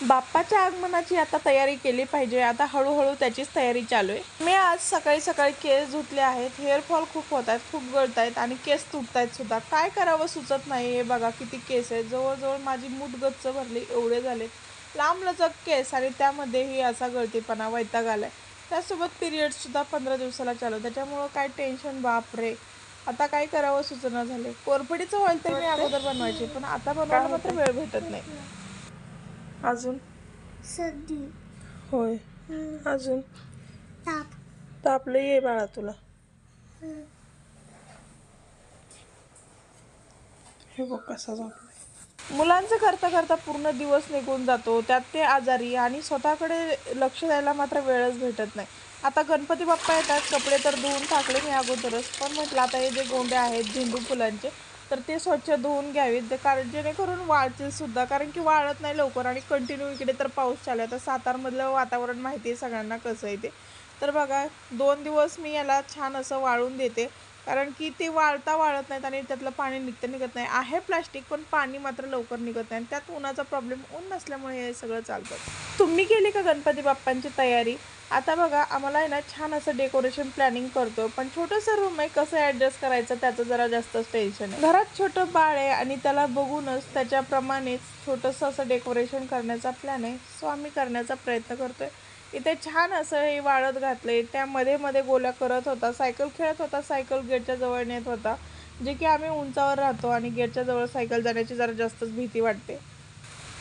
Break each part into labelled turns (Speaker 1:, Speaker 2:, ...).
Speaker 1: बाप्पाच्या आगमनाची आता तयारी केली पाहिजे. आता हळूहळू त्याचीच तयारी चालू आहे. मी आज सकाळी सकाळी केस धुतले आहेत. हेअरफॉल खूप होत आहेत, खूप गळत आहेत आणि केस तुटत आहेत सुद्धा. काय करावं सुचत नाही. हे बघा किती केस आहेत. जवळजवळ माझी मूठ गच्च भरली एवढे झालेत. लांबलचक केस आणि त्यामध्येही असा गळतीपणा, वैताग आलाय. त्यासोबत पिरियडसुद्धा 15 दिवसाला चालू. त्याच्यामुळं काय टेन्शन, बापरे. आता काय करावं सुचना झाले. कोरफडीचं ऑइल तर मी अगोदर बनवायचे, पण आता बनवायला मात्र वेळ भेटत नाही. अजून
Speaker 2: सर्दी
Speaker 1: होय. अजून
Speaker 2: ताप
Speaker 1: तापलं ये बाळा तुला. हे बघ कसा झोपलाय. मुलांचं करता करता पूर्ण दिवस निघून जातो, त्यात ते आजारी आणि स्वतःकडे लक्ष द्यायला मात्र वेळच भेटत नाही. आता गणपती बाप्पा येतात. कपडे तर धुवून टाकले मी अगोदरच, पण म्हटलं आता हे जे गोंडे आहेत झेंडू फुलांचे तर ते स्वच्छ धुवून घ्यावीत, कारण जेणेकरून वाळतील सुद्धा, कारण की वाळत नाही लवकर. आणि कंटिन्यू इकडे तर पाऊस चालू आहे. आता सातारमधलं वातावरण माहिती आहे सगळ्यांना कसं आहे ते. तर बघा 2 दिवस मी याला छान असं वाळून देते, कारण की ते वाळत नाहीत आणि त्यातलं पाणी निघत नाही. आहे प्लास्टिक, पण पाणी मात्र लवकर निघत नाही. आणि त्यात उन्हाचा प्रॉब्लेम, ऊन नसल्यामुळे हे सगळं चालतं. तुम्ही केली का गणपती बाप्पांची तयारी? आता बघा आम्हाला आहे ना छान असं डेकोरेशन प्लॅनिंग करतो, पण छोटंसं रूम आहे, कसं ॲडजस्ट करायचं त्याचं जरा जास्तच टेन्शन आहे. घरात छोटं बाळ आहे आणि त्याला बघूनच त्याच्याप्रमाणेच छोटंसं असं डेकोरेशन करण्याचा प्लॅन आहे. सो आम्ही करण्याचा प्रयत्न करतोय. इथे छान असं हे वाळत घातले. त्यामध्ये मध्ये गोल्या करत होता, सायकल खेळत होता, सायकल गेटच्या जवळ नेत होता. जे की आम्ही उंचावर राहतो आणि गेटच्या जवळ सायकल जाण्याची जरा जास्तच भीती वाटते.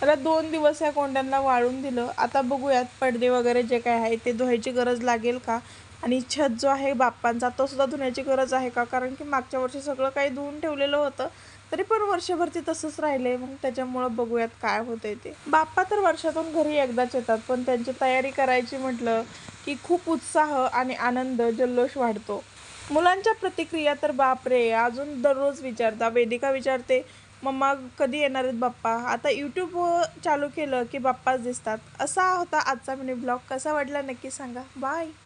Speaker 1: आता 2 दिवस या कोंड्यांना वाळून दिलं. आता बघूयात पडदे वगैरे जे काय आहे ते धुवायची गरज लागेल का, आणि छत जो आहे बाप्पांचा तो सुद्धा धुण्याची गरज आहे का, कारण की मागच्या वर्षी सगळं काही धुवून ठेवलेलं होतं, तरी पण वर्षभर ते तसंच राहिले. मग त्याच्यामुळं बघूयात काय होतंय ते. बाप्पा तर वर्षातून घरी एकदाच येतात, पण त्यांची तयारी करायची म्हटलं की खूप उत्साह आणि आनंद, जल्लोष वाढतो. मुलांच्या प्रतिक्रिया तर बापरे, अजून दररोज विचारता. वेदिका विचारते, मम्मा कधी येणार आहेत बाप्पा. आता यूट्यूब चालू केलं की बाप्पाच दिसतात. असा होता आजचा मिनी ब्लॉग. कसा वाटला नक्की सांगा. बाय.